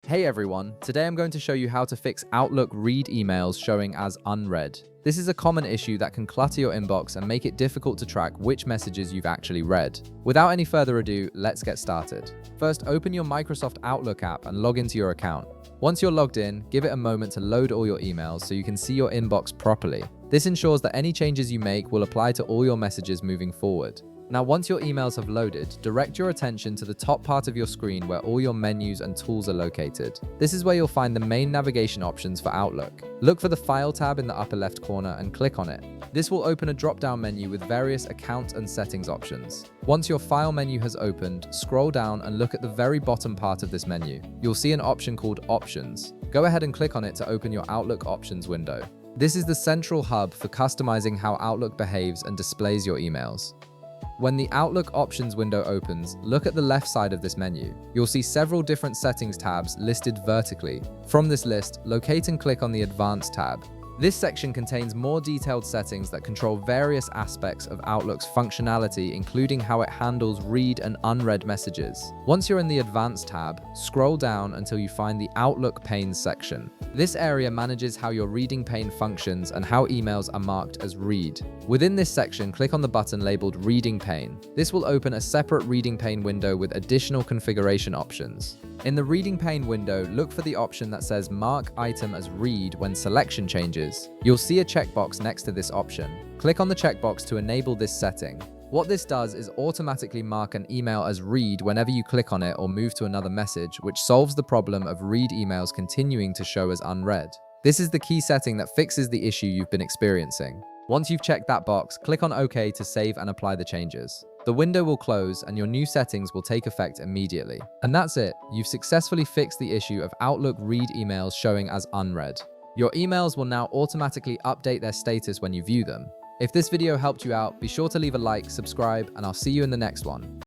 Hey everyone, today I'm going to show you how to fix Outlook read emails showing as unread. This is a common issue that can clutter your inbox and make it difficult to track which messages you've actually read. Without any further ado, let's get started. First, open your Microsoft Outlook app and log into your account. Once you're logged in, give it a moment to load all your emails so you can see your inbox properly. This ensures that any changes you make will apply to all your messages moving forward. Now, once your emails have loaded, direct your attention to the top part of your screen where all your menus and tools are located. This is where you'll find the main navigation options for Outlook. Look for the File tab in the upper left corner and click on it. This will open a drop-down menu with various account and settings options. Once your File menu has opened, scroll down and look at the very bottom part of this menu. You'll see an option called Options. Go ahead and click on it to open your Outlook Options window. This is the central hub for customizing how Outlook behaves and displays your emails. When the Outlook Options window opens, look at the left side of this menu. You'll see several different settings tabs listed vertically. From this list, locate and click on the Advanced tab. This section contains more detailed settings that control various aspects of Outlook's functionality, including how it handles read and unread messages. Once you're in the Advanced tab, scroll down until you find the Outlook Panes section. This area manages how your reading pane functions and how emails are marked as read. Within this section, click on the button labeled Reading Pane. This will open a separate reading pane window with additional configuration options. In the reading pane window, look for the option that says Mark Item as Read when selection changes. You'll see a checkbox next to this option. Click on the checkbox to enable this setting. What this does is automatically mark an email as read whenever you click on it or move to another message, which solves the problem of read emails continuing to show as unread. This is the key setting that fixes the issue you've been experiencing. Once you've checked that box, click on OK to save and apply the changes. The window will close and your new settings will take effect immediately. And that's it. You've successfully fixed the issue of Outlook read emails showing as unread. Your emails will now automatically update their status when you view them. If this video helped you out, be sure to leave a like, subscribe, and I'll see you in the next one.